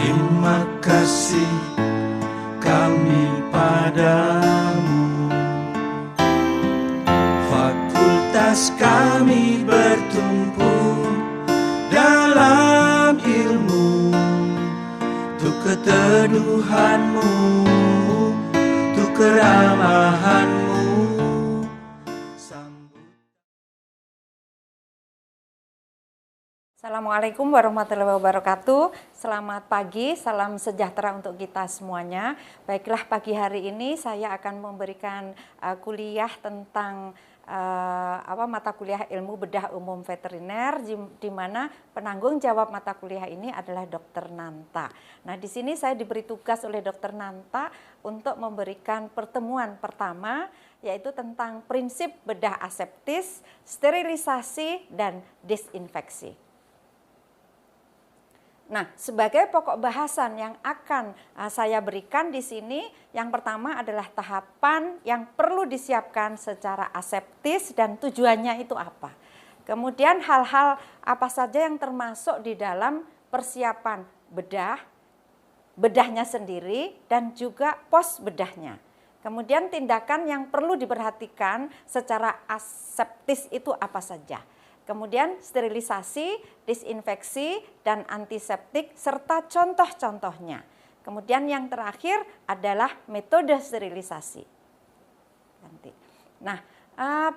Terima kasih kami padamu. Fakultas kami bertumpu dalam ilmu, untuk keteduhanmu, untuk keramahanmu. Assalamualaikum warahmatullahi wabarakatuh. Selamat pagi, salam sejahtera untuk kita semuanya. Baiklah, pagi hari ini saya akan memberikan kuliah tentang mata kuliah ilmu bedah umum veteriner, di mana penanggung jawab mata kuliah ini adalah Dr. Nanta. Nah, di sini saya diberi tugas oleh Dr. Nanta untuk memberikan pertemuan pertama, yaitu tentang prinsip bedah aseptis, sterilisasi, dan disinfeksi. Nah, sebagai pokok bahasan yang akan saya berikan di sini, yang pertama adalah tahapan yang perlu disiapkan secara aseptis dan tujuannya itu apa. Kemudian hal-hal apa saja yang termasuk di dalam persiapan bedahnya sendiri dan juga pos bedahnya. Kemudian tindakan yang perlu diperhatikan secara aseptis itu apa saja. Kemudian sterilisasi, disinfeksi, dan antiseptik, serta contoh-contohnya. Kemudian yang terakhir adalah metode sterilisasi. Nah,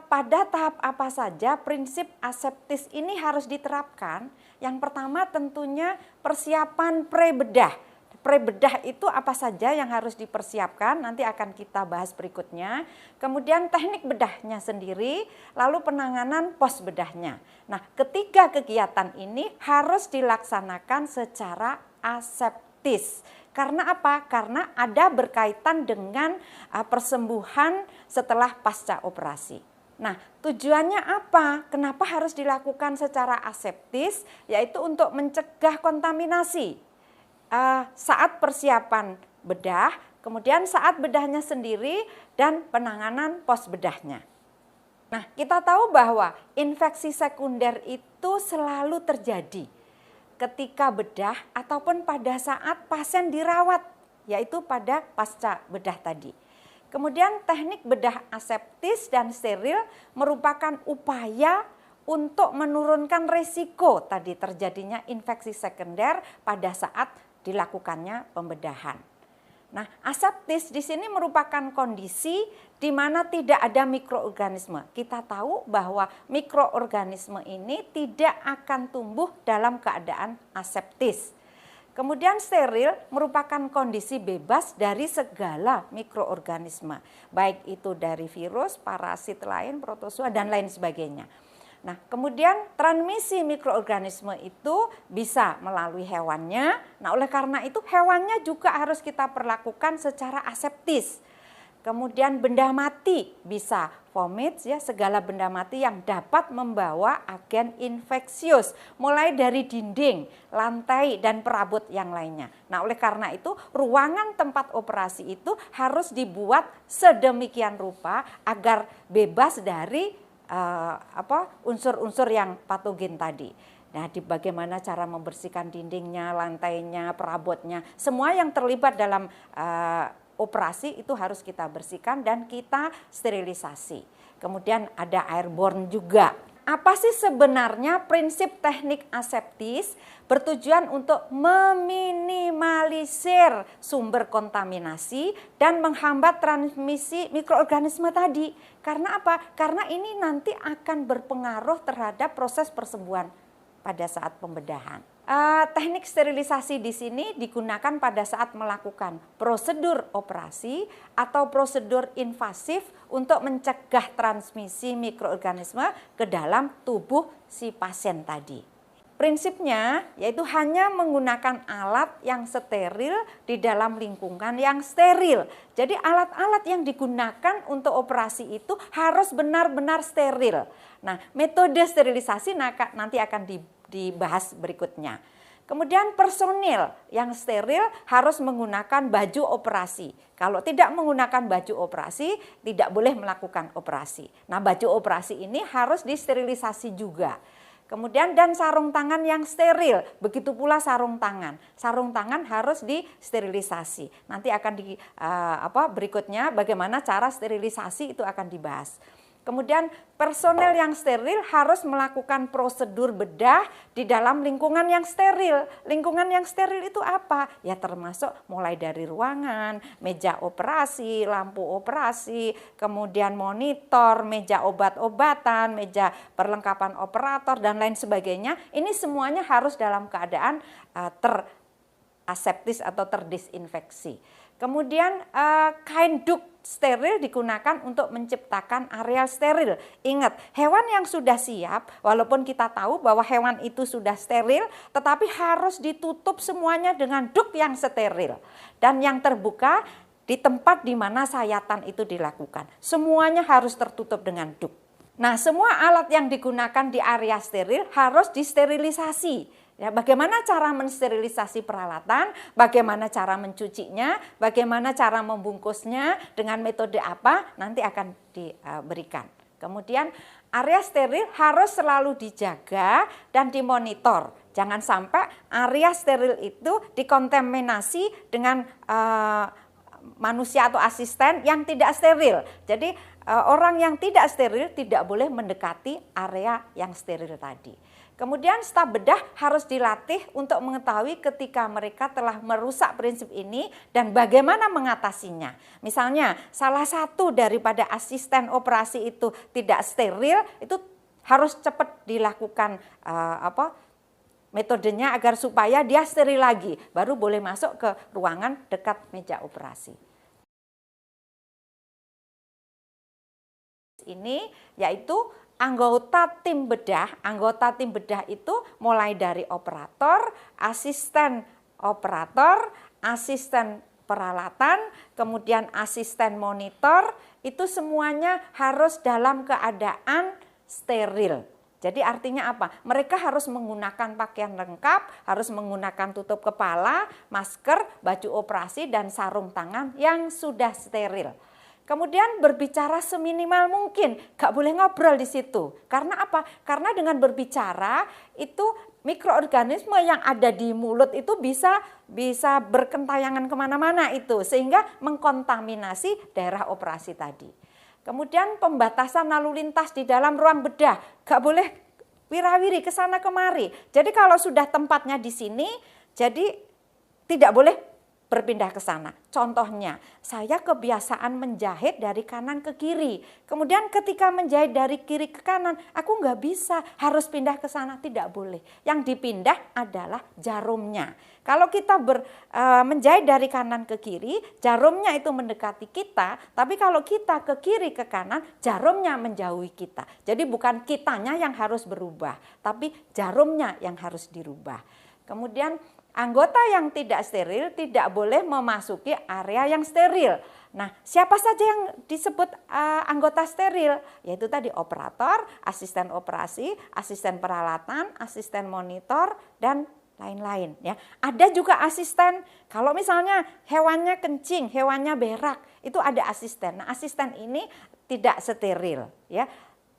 pada tahap apa saja prinsip aseptis ini harus diterapkan? Yang pertama tentunya persiapan pre-bedah. Pre-bedah itu apa saja yang harus dipersiapkan, nanti akan kita bahas berikutnya. Kemudian teknik bedahnya sendiri, lalu penanganan pos bedahnya. Nah, ketiga kegiatan ini harus dilaksanakan secara aseptis. Karena apa? Karena ada berkaitan dengan persembuhan setelah pasca operasi. Nah, tujuannya apa? Kenapa harus dilakukan secara aseptis? Yaitu untuk mencegah kontaminasi. Saat persiapan bedah, kemudian saat bedahnya sendiri, dan penanganan pos bedahnya. Nah, kita tahu bahwa infeksi sekunder itu selalu terjadi ketika bedah ataupun pada saat pasien dirawat, yaitu pada pasca bedah tadi. Kemudian teknik bedah aseptis dan steril merupakan upaya untuk menurunkan risiko tadi terjadinya infeksi sekunder pada saat dilakukannya pembedahan. Nah, aseptis di sini merupakan kondisi di mana tidak ada mikroorganisme. Kita tahu bahwa mikroorganisme ini tidak akan tumbuh dalam keadaan aseptis. Kemudian steril merupakan kondisi bebas dari segala mikroorganisme, baik itu dari virus, parasit lain, protozoa, dan lain sebagainya. Nah, kemudian transmisi mikroorganisme itu bisa melalui hewannya. Nah, oleh karena itu hewannya juga harus kita perlakukan secara aseptis. Kemudian benda mati bisa vomit, ya, segala benda mati yang dapat membawa agen infeksius, mulai dari dinding, lantai, dan perabot yang lainnya. Nah, oleh karena itu ruangan tempat operasi itu harus dibuat sedemikian rupa agar bebas dari unsur-unsur yang patogen tadi. Nah, bagaimana cara membersihkan dindingnya, lantainya, perabotnya, semua yang terlibat dalam operasi itu harus kita bersihkan dan kita sterilisasi. Kemudian ada airborne juga. Apa sih sebenarnya prinsip teknik aseptis? Bertujuan untuk meminimalisir sumber kontaminasi dan menghambat transmisi mikroorganisme tadi. Karena apa? Karena ini nanti akan berpengaruh terhadap proses persembuhan pada saat pembedahan. Teknik sterilisasi di sini digunakan pada saat melakukan prosedur operasi atau prosedur invasif untuk mencegah transmisi mikroorganisme ke dalam tubuh si pasien tadi. Prinsipnya yaitu hanya menggunakan alat yang steril di dalam lingkungan yang steril. Jadi alat-alat yang digunakan untuk operasi itu harus benar-benar steril. Nah, metode sterilisasi nanti akan dibahas berikutnya. Kemudian personil yang steril harus menggunakan baju operasi. Kalau tidak menggunakan baju operasi, tidak boleh melakukan operasi. Nah, baju operasi ini harus disterilisasi juga. Kemudian dan sarung tangan yang steril, begitu pula sarung tangan. Sarung tangan harus disterilisasi. Nanti akan berikutnya bagaimana cara sterilisasi itu akan dibahas. Kemudian personel yang steril harus melakukan prosedur bedah di dalam lingkungan yang steril. Lingkungan yang steril itu apa? Ya termasuk mulai dari ruangan, meja operasi, lampu operasi, kemudian monitor, meja obat-obatan, meja perlengkapan operator dan lain sebagainya. Ini semuanya harus dalam keadaan teraseptis atau terdisinfeksi. Kemudian kain duk steril digunakan untuk menciptakan area steril. Ingat, hewan yang sudah siap, walaupun kita tahu bahwa hewan itu sudah steril, tetapi harus ditutup semuanya dengan duk yang steril. Dan yang terbuka di tempat di mana sayatan itu dilakukan. Semuanya harus tertutup dengan duk. Nah, semua alat yang digunakan di area steril harus disterilisasi. Ya, bagaimana cara mensterilisasi peralatan, bagaimana cara mencucinya, bagaimana cara membungkusnya, dengan metode apa, nanti akan diberikan. Kemudian area steril harus selalu dijaga dan dimonitor. Jangan sampai area steril itu dikontaminasi dengan manusia atau asisten yang tidak steril. Jadi orang yang tidak steril tidak boleh mendekati area yang steril tadi. Kemudian staf bedah harus dilatih untuk mengetahui ketika mereka telah merusak prinsip ini dan bagaimana mengatasinya. Misalnya salah satu daripada asisten operasi itu tidak steril, itu harus cepat dilakukan metodenya agar supaya dia steril lagi, baru boleh masuk ke ruangan dekat meja operasi. Ini yaitu anggota tim bedah itu mulai dari operator, asisten peralatan, kemudian asisten monitor, itu semuanya harus dalam keadaan steril. Jadi artinya apa? Mereka harus menggunakan pakaian lengkap, harus menggunakan tutup kepala, masker, baju operasi, dan sarung tangan yang sudah steril. Kemudian berbicara seminimal mungkin, gak boleh ngobrol di situ. Karena apa? Karena dengan berbicara itu mikroorganisme yang ada di mulut itu bisa berkentayangan kemana-mana itu, sehingga mengkontaminasi daerah operasi tadi. Kemudian pembatasan lalu lintas di dalam ruang bedah, gak boleh wirawiri ke sana kemari. Jadi kalau sudah tempatnya di sini, jadi tidak boleh berpindah ke sana. Contohnya, saya kebiasaan menjahit dari kanan ke kiri. Kemudian ketika menjahit dari kiri ke kanan, aku nggak bisa, harus pindah ke sana, tidak boleh. Yang dipindah adalah jarumnya. Kalau kita menjahit dari kanan ke kiri, jarumnya itu mendekati kita, tapi kalau kita ke kiri ke kanan, jarumnya menjauhi kita. Jadi bukan kitanya yang harus berubah, tapi jarumnya yang harus dirubah. Kemudian anggota yang tidak steril tidak boleh memasuki area yang steril. Nah, siapa saja yang disebut anggota steril? Yaitu tadi operator, asisten operasi, asisten peralatan, asisten monitor, dan lain-lain. Ya, ada juga asisten. Kalau misalnya hewannya kencing, hewannya berak, itu ada asisten. Nah, asisten ini tidak steril, ya,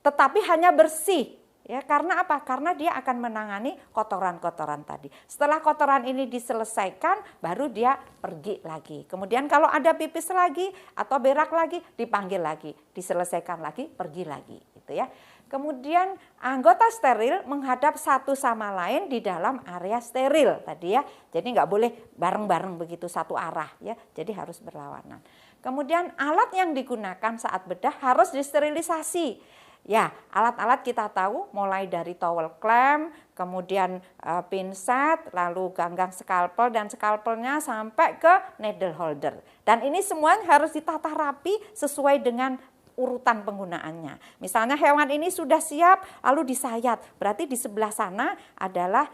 tetapi hanya bersih. Ya, karena apa? Karena dia akan menangani kotoran-kotoran tadi. Setelah kotoran ini diselesaikan, baru dia pergi lagi. Kemudian kalau ada pipis lagi atau berak lagi, dipanggil lagi, diselesaikan lagi, pergi lagi, gitu ya. Kemudian anggota steril menghadap satu sama lain di dalam area steril tadi ya. Jadi nggak boleh bareng-bareng begitu satu arah ya. Jadi harus berlawanan. Kemudian alat yang digunakan saat bedah harus disterilisasi. Ya, alat-alat kita tahu mulai dari towel clamp, kemudian pinset, lalu ganggang scalpel dan scalpelnya sampai ke needle holder. Dan ini semua harus ditata rapi sesuai dengan urutan penggunaannya. Misalnya hewan ini sudah siap lalu disayat, berarti di sebelah sana adalah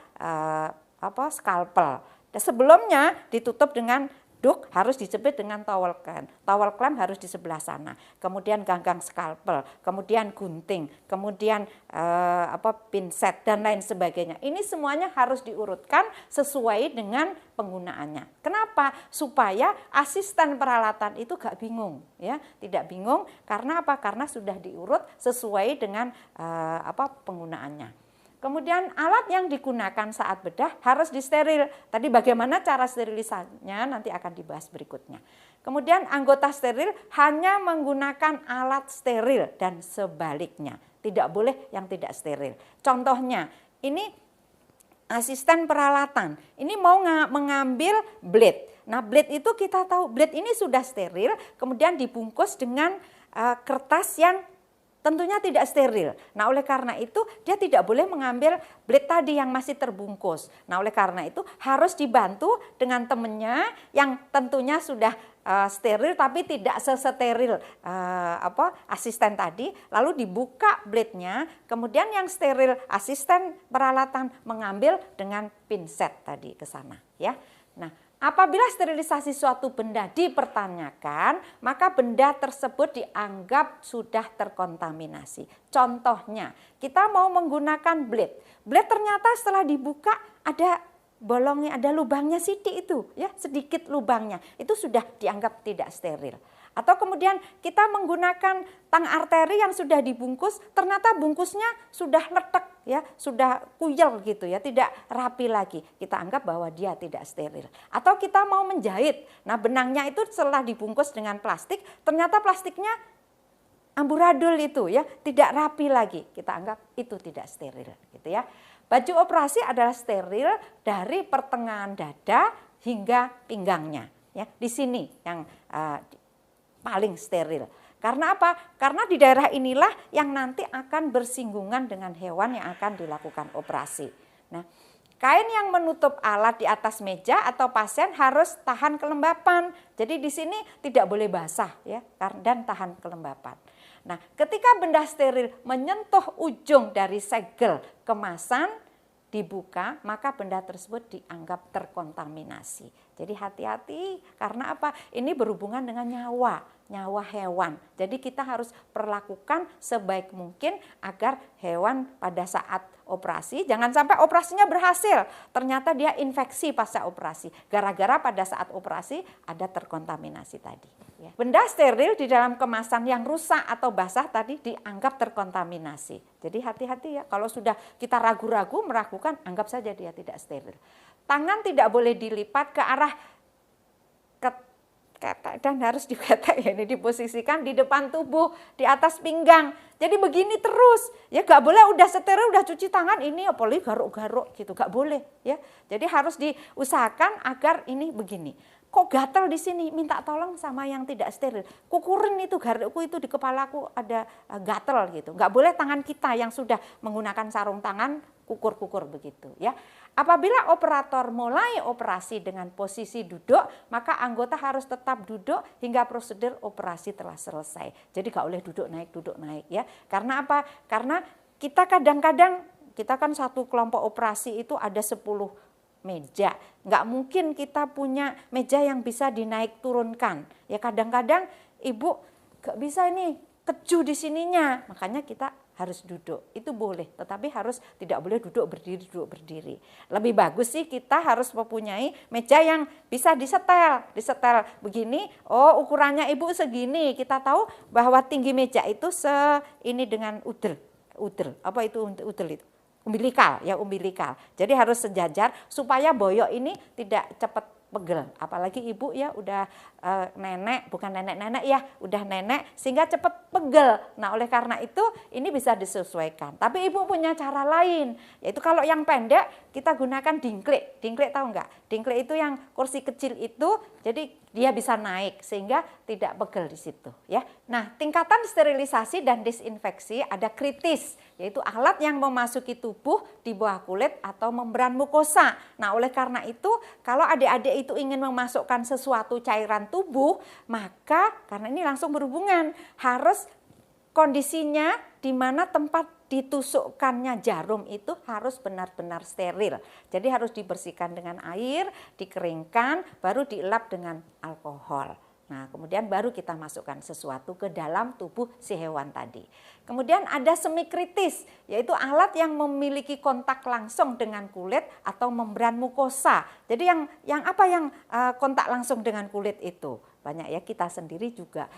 scalpel. Dan sebelumnya ditutup dengan duk, harus dijepit dengan towel clamp. Towel clamp harus di sebelah sana. Kemudian ganggang scalpel, kemudian gunting, kemudian pinset dan lain sebagainya. Ini semuanya harus diurutkan sesuai dengan penggunaannya. Kenapa? Supaya asisten peralatan itu gak bingung, ya, tidak bingung. Karena apa? Karena sudah diurut sesuai dengan penggunaannya. Kemudian alat yang digunakan saat bedah harus disteril. Tadi bagaimana cara sterilisasinya nanti akan dibahas berikutnya. Kemudian anggota steril hanya menggunakan alat steril dan sebaliknya. Tidak boleh yang tidak steril. Contohnya, ini asisten peralatan. Ini mau mengambil blade. Nah, blade itu kita tahu, blade ini sudah steril, kemudian dibungkus dengan kertas yang tentunya tidak steril. Nah, oleh karena itu dia tidak boleh mengambil blade tadi yang masih terbungkus. Nah, oleh karena itu harus dibantu dengan temannya yang tentunya sudah steril tapi tidak sesteril asisten tadi. Lalu dibuka blade-nya, kemudian yang steril asisten peralatan mengambil dengan pinset tadi ke sana, ya. Nah, apabila sterilisasi suatu benda dipertanyakan, maka benda tersebut dianggap sudah terkontaminasi. Contohnya, kita mau menggunakan blade. Blade ternyata setelah dibuka ada bolongnya, ada lubangnya sidik itu, ya, sedikit lubangnya. Itu sudah dianggap tidak steril. Atau kemudian kita menggunakan tang arteri yang sudah dibungkus, ternyata bungkusnya sudah letek, ya, sudah kuyel gitu, ya, tidak rapi lagi. Kita anggap bahwa dia tidak steril. Atau kita mau menjahit, nah benangnya itu setelah dibungkus dengan plastik, ternyata plastiknya amburadul itu, ya, tidak rapi lagi. Kita anggap itu tidak steril, gitu ya. Baju operasi adalah steril dari pertengahan dada hingga pinggangnya, ya. Di sini yang paling steril. Karena apa? Karena di daerah inilah yang nanti akan bersinggungan dengan hewan yang akan dilakukan operasi. Nah, kain yang menutup alat di atas meja atau pasien harus tahan kelembapan. Jadi di sini tidak boleh basah, ya, dan tahan kelembapan. Nah, ketika benda steril menyentuh ujung dari segel kemasan dibuka, maka benda tersebut dianggap terkontaminasi. Jadi hati-hati, karena apa? Ini berhubungan dengan nyawa hewan. Jadi kita harus perlakukan sebaik mungkin agar hewan pada saat operasi, jangan sampai operasinya berhasil, ternyata dia infeksi pasca operasi, gara-gara pada saat operasi ada terkontaminasi tadi. Ya. Benda steril di dalam kemasan yang rusak atau basah tadi dianggap terkontaminasi. Jadi hati-hati, ya, kalau sudah kita ragu-ragu meragukan, anggap saja dia tidak steril. Tangan tidak boleh dilipat ke arah ketek dan harus diketek, ya, ini diposisikan di depan tubuh, di atas pinggang. Jadi begini terus, ya, gak boleh udah steril, udah cuci tangan, ini apalagi garuk-garuk gitu, gak boleh, ya. Jadi harus diusahakan agar ini begini. Kok gatel di sini, minta tolong sama yang tidak steril. Kukurin itu garukku itu di kepalaku ada gatel gitu. Gak boleh tangan kita yang sudah menggunakan sarung tangan kukur-kukur begitu, ya. Apabila operator mulai operasi dengan posisi duduk, maka anggota harus tetap duduk hingga prosedur operasi telah selesai. Jadi gak boleh duduk naik, ya. Karena apa? Karena kita kadang-kadang, kita kan satu kelompok operasi itu ada 10 meja. Nggak mungkin kita punya meja yang bisa dinaik turunkan. Ya kadang-kadang ibu gak bisa ini, keju di sininya. Makanya kita harus duduk. Itu boleh, tetapi harus tidak boleh duduk berdiri. Lebih bagus sih kita harus mempunyai meja yang bisa disetel begini. Oh, ukurannya ibu segini. Kita tahu bahwa tinggi meja itu ini dengan udel. Apa itu udel itu? Umbilikal, ya, umbilikal. Jadi harus sejajar supaya boyok ini tidak cepat pegel. Apalagi ibu, ya, udah nenek, bukan nenek-nenek, ya, udah nenek sehingga cepat pegel. Nah, oleh karena itu ini bisa disesuaikan. Tapi ibu punya cara lain, yaitu kalau yang pendek kita gunakan dingklik. Dingklik tahu nggak? Dingklik itu yang kursi kecil itu, jadi dia bisa naik sehingga tidak pegel di situ, ya. Nah, tingkatan sterilisasi dan disinfeksi ada kritis, yaitu alat yang memasuki tubuh di bawah kulit atau membran mukosa. Nah, oleh karena itu kalau adik-adik itu ingin memasukkan sesuatu cairan tubuh, maka karena ini langsung berhubungan, harus kondisinya di mana tempat ditusukkannya jarum itu harus benar-benar steril. Jadi harus dibersihkan dengan air, dikeringkan, baru dielap dengan alkohol. Nah, kemudian baru kita masukkan sesuatu ke dalam tubuh si hewan tadi. Kemudian ada semi kritis, yaitu alat yang memiliki kontak langsung dengan kulit atau membran mukosa. Jadi yang apa yang kontak langsung dengan kulit itu? Banyak ya, kita sendiri juga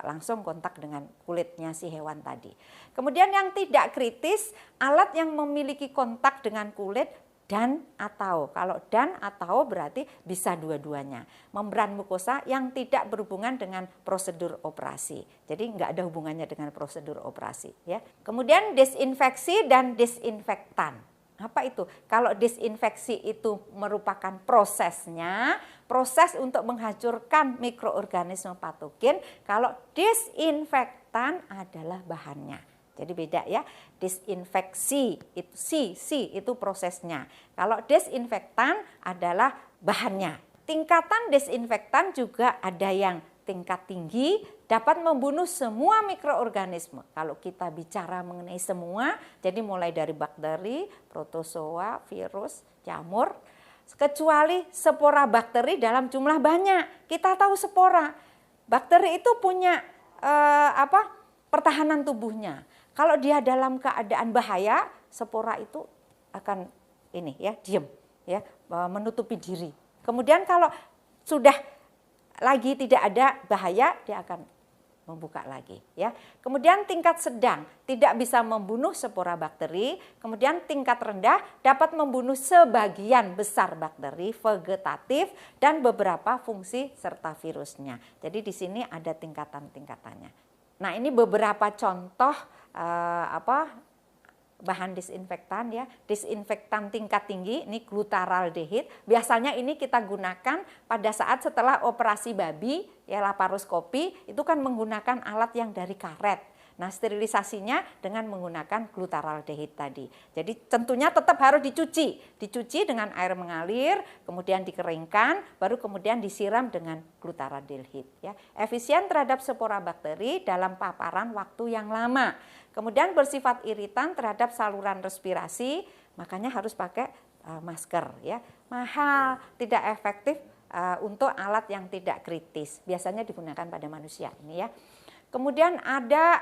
langsung kontak dengan kulitnya si hewan tadi. Kemudian yang tidak kritis, alat yang memiliki kontak dengan kulit dan atau, kalau dan atau berarti bisa dua-duanya. Membran mukosa yang tidak berhubungan dengan prosedur operasi. Jadi enggak ada hubungannya dengan prosedur operasi ya. Kemudian desinfeksi dan desinfektan. Apa itu? Kalau desinfeksi itu merupakan prosesnya, proses untuk menghancurkan mikroorganisme patogen, kalau desinfektan adalah bahannya. Jadi beda ya, desinfeksi itu itu prosesnya. Kalau desinfektan adalah bahannya. Tingkatan desinfektan juga ada yang tingkat tinggi, dapat membunuh semua mikroorganisme. Kalau kita bicara mengenai semua, jadi mulai dari bakteri, protozoa, virus, jamur, kecuali spora bakteri dalam jumlah banyak. Kita tahu spora. Bakteri itu punya pertahanan tubuhnya. Kalau dia dalam keadaan bahaya, spora itu akan diam ya, menutupi diri. Kemudian kalau sudah lagi tidak ada bahaya, dia akan membuka lagi ya. Kemudian tingkat sedang tidak bisa membunuh spora bakteri, kemudian tingkat rendah dapat membunuh sebagian besar bakteri vegetatif dan beberapa fungsi serta virusnya. Jadi di sini ada tingkatan-tingkatannya. Nah, ini beberapa contoh bahan disinfektan ya. Disinfektan tingkat tinggi ini glutaraldehid. Biasanya ini kita gunakan pada saat setelah operasi babi ya, laparoskopi, itu kan menggunakan alat yang dari karet. Nah, sterilisasinya dengan menggunakan glutaraldehid tadi. Jadi tentunya tetap harus dicuci dengan air mengalir, kemudian dikeringkan, baru kemudian disiram dengan glutaraldehid ya. Efisien terhadap spora bakteri dalam paparan waktu yang lama. Kemudian bersifat iritan terhadap saluran respirasi, makanya harus pakai masker ya. Mahal, tidak efektif untuk alat yang tidak kritis. Biasanya digunakan pada manusia ini ya. Kemudian ada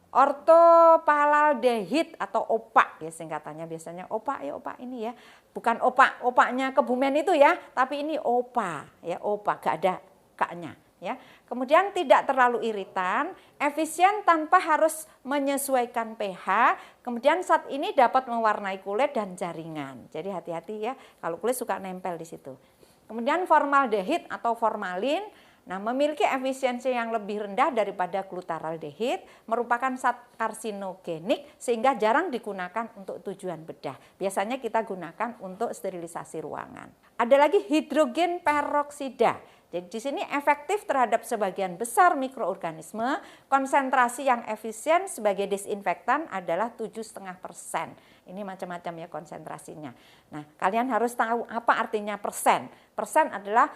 ortopalaldehid atau OPA ya singkatannya, biasanya OPA ya, OPA ini ya. Bukan opaknya Kebumen itu ya, tapi ini OPA ya, OPA gak ada kaknya ya. Kemudian tidak terlalu iritan, efisien tanpa harus menyesuaikan pH. Kemudian zat ini dapat mewarnai kulit dan jaringan. Jadi hati-hati ya, kalau kulit suka nempel di situ. Kemudian formaldehid atau formalin. Nah, memiliki efisiensi yang lebih rendah daripada glutaraldehid, merupakan zat karsinogenik sehingga jarang digunakan untuk tujuan bedah. Biasanya kita gunakan untuk sterilisasi ruangan. Ada lagi hidrogen peroksida. Jadi di sini efektif terhadap sebagian besar mikroorganisme, konsentrasi yang efisien sebagai desinfektan adalah 7,5%. Ini macam-macam ya konsentrasinya. Nah, kalian harus tahu apa artinya persen. Persen adalah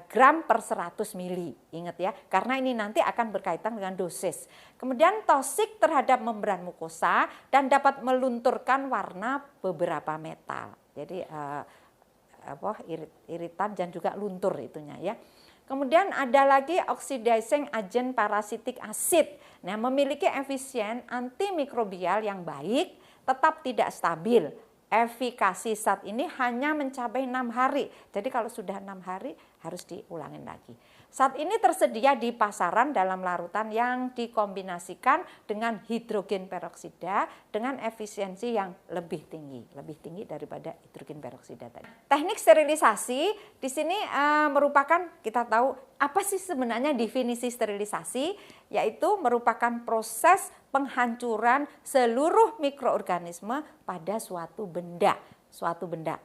gram per 100 mili. Ingat ya, karena ini nanti akan berkaitan dengan dosis. Kemudian toksik terhadap membran mukosa dan dapat melunturkan warna beberapa metal. Jadi iritan dan juga luntur itunya ya. Kemudian ada lagi oxidizing agent parasitic acid. Nah, memiliki efisien antimikrobial yang baik, tetap tidak stabil. Efikasi zat ini hanya mencapai 6 hari. Jadi kalau sudah 6 hari harus diulangin lagi. Zat ini tersedia di pasaran dalam larutan yang dikombinasikan dengan hidrogen peroksida dengan efisiensi yang lebih tinggi daripada hidrogen peroksida tadi. Teknik sterilisasi di sini merupakan, kita tahu apa sih sebenarnya definisi sterilisasi, yaitu merupakan proses penghancuran seluruh mikroorganisme pada suatu benda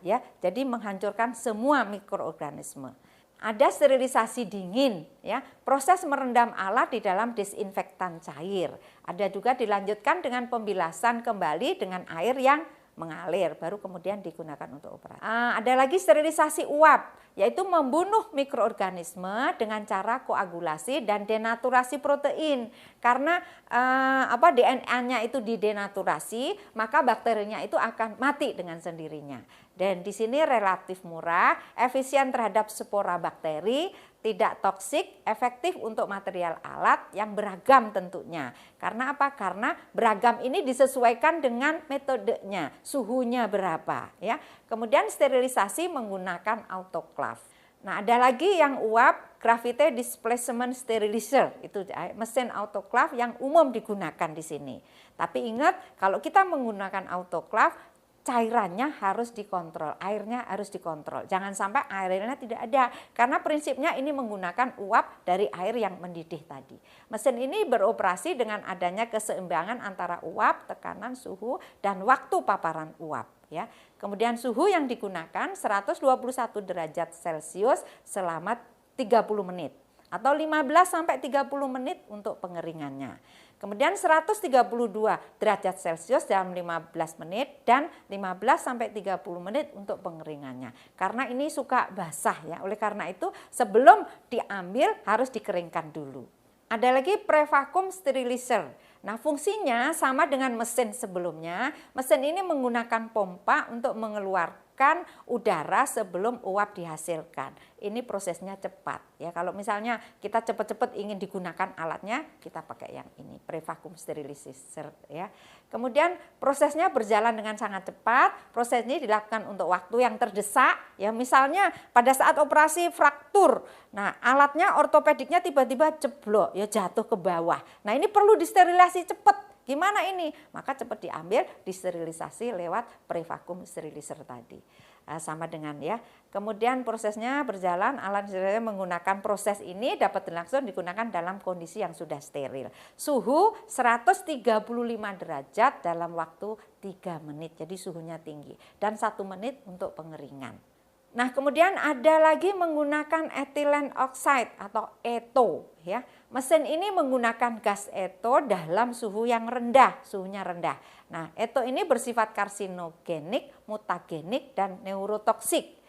ya. Jadi menghancurkan semua mikroorganisme. Ada sterilisasi dingin ya, proses merendam alat di dalam desinfektan cair. Ada juga dilanjutkan dengan pembilasan kembali dengan air yang mengalir, baru kemudian digunakan untuk operasi. Ada lagi sterilisasi uap, yaitu membunuh mikroorganisme dengan cara koagulasi dan denaturasi protein. Karena DNA-nya itu didenaturasi, maka bakterinya itu akan mati dengan sendirinya. Dan di sini relatif murah, efisien terhadap spora bakteri, tidak toksik, efektif untuk material alat yang beragam tentunya. Karena apa? Karena beragam ini disesuaikan dengan metodenya, suhunya berapa ya. Kemudian sterilisasi menggunakan autoclave. Nah, ada lagi yang uap gravity displacement sterilizer, itu mesin autoclave yang umum digunakan di sini. Tapi ingat, kalau kita menggunakan autoclave, cairannya harus dikontrol, airnya harus dikontrol. Jangan sampai airnya tidak ada, karena prinsipnya ini menggunakan uap dari air yang mendidih tadi. Mesin ini beroperasi dengan adanya keseimbangan antara uap, tekanan, suhu, dan waktu paparan uap. Ya. Kemudian suhu yang digunakan 121 derajat Celcius selama 30 menit atau 15 sampai 30 menit untuk pengeringannya. Kemudian 132 derajat Celcius dalam 15 menit dan 15 sampai 30 menit untuk pengeringannya. Karena ini suka basah ya. Oleh karena itu sebelum diambil harus dikeringkan dulu. Ada lagi pre-vacuum sterilizer. Nah, fungsinya sama dengan mesin sebelumnya. Mesin ini menggunakan pompa untuk mengeluarkan udara sebelum uap dihasilkan. Ini prosesnya cepat ya. Kalau misalnya kita cepat-cepat ingin digunakan alatnya, kita pakai yang ini, pre-vacuum sterilizer ya. Kemudian prosesnya berjalan dengan sangat cepat. Proses ini dilakukan untuk waktu yang terdesak ya. Misalnya pada saat operasi fraktur, nah alatnya ortopediknya tiba-tiba jeblok ya, jatuh ke bawah. Nah, ini perlu disterilisasi cepat. Gimana ini? Maka cepat diambil, disterilisasi lewat pre-vacuum sterilizer tadi. Sama dengan ya. Kemudian prosesnya berjalan, alat sterilizer menggunakan proses ini dapat langsung digunakan dalam kondisi yang sudah steril. Suhu 135 derajat dalam waktu 3 menit. Jadi suhunya tinggi. Dan 1 menit untuk pengeringan. Nah, kemudian ada lagi menggunakan ethylene oxide atau ETO ya. Mesin ini menggunakan gas ETO dalam suhu yang rendah, suhunya rendah. Nah, ETO ini bersifat karsinogenik, mutagenik dan neurotoksik.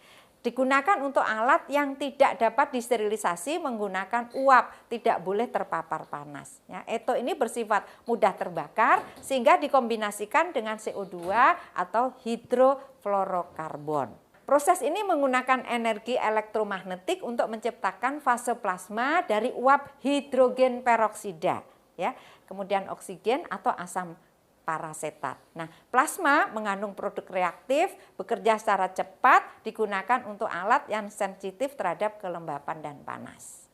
Digunakan untuk alat yang tidak dapat disterilisasi menggunakan uap, tidak boleh terpapar panas. Ya, ETO ini bersifat mudah terbakar sehingga dikombinasikan dengan CO2 atau hidrofluorokarbon. Proses ini menggunakan energi elektromagnetik untuk menciptakan fase plasma dari uap hidrogen peroksida, ya. Kemudian oksigen atau asam parasetat. Nah, plasma mengandung produk reaktif, bekerja secara cepat, digunakan untuk alat yang sensitif terhadap kelembapan dan panas.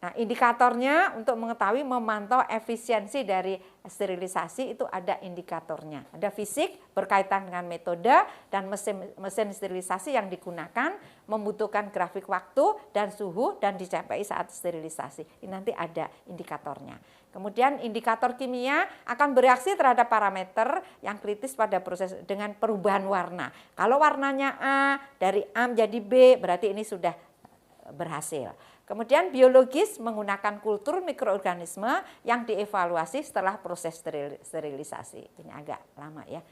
Nah, indikatornya untuk mengetahui memantau efisiensi dari sterilisasi itu ada indikatornya. Ada fisik berkaitan dengan metode dan mesin sterilisasi yang digunakan, membutuhkan grafik waktu dan suhu dan dicapai saat sterilisasi. Ini nanti ada indikatornya. Kemudian indikator kimia akan bereaksi terhadap parameter yang kritis pada proses dengan perubahan warna. Kalau warnanya A dari A menjadi B berarti ini sudah berhasil. Kemudian biologis menggunakan kultur mikroorganisme yang dievaluasi setelah proses sterilisasi. Ini agak lama ya.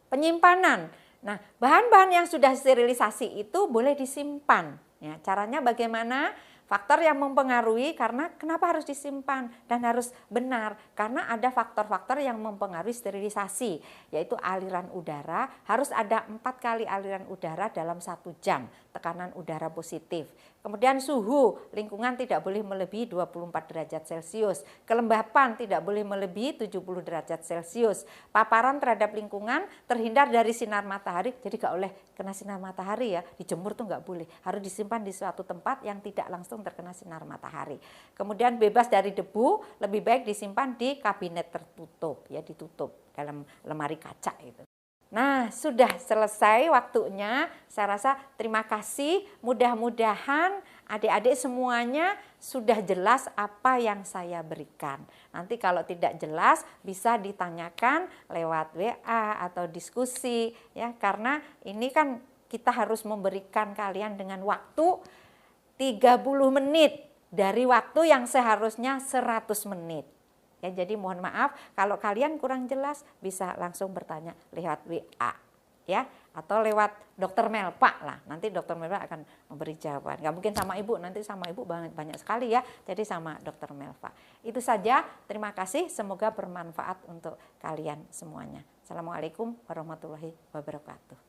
Penyimpanan. Nah, bahan-bahan yang sudah sterilisasi itu boleh disimpan. Ya, caranya bagaimana? Faktor yang mempengaruhi karena kenapa harus disimpan dan harus benar karena ada faktor-faktor yang mempengaruhi sterilisasi, yaitu aliran udara, harus ada 4 kali aliran udara dalam 1 jam, tekanan udara positif. Kemudian suhu lingkungan tidak boleh melebihi 24 derajat Celcius, kelembapan tidak boleh melebihi 70 derajat Celcius, paparan terhadap lingkungan terhindar dari sinar matahari, jadi gak boleh kena sinar matahari ya, dijemur tuh gak boleh, harus disimpan di suatu tempat yang tidak langsung terkena sinar matahari. Kemudian bebas dari debu, lebih baik disimpan di kabinet tertutup, ya ditutup dalam lemari kaca itu. Nah, sudah selesai waktunya. Saya rasa terima kasih. Mudah-mudahan adik-adik semuanya sudah jelas apa yang saya berikan. Nanti kalau tidak jelas bisa ditanyakan lewat WA atau diskusi ya, karena ini kan kita harus memberikan kalian dengan waktu 30 menit dari waktu yang seharusnya 100 menit. Ya, jadi mohon maaf kalau kalian kurang jelas bisa langsung bertanya lewat WA ya, atau lewat Dokter Melpa lah. Nanti Dokter Melpa akan memberi jawaban. Gak mungkin sama Ibu, nanti sama Ibu banyak sekali ya. Jadi sama Dokter Melpa. Itu saja. Terima kasih. Semoga bermanfaat untuk kalian semuanya. Assalamualaikum warahmatullahi wabarakatuh.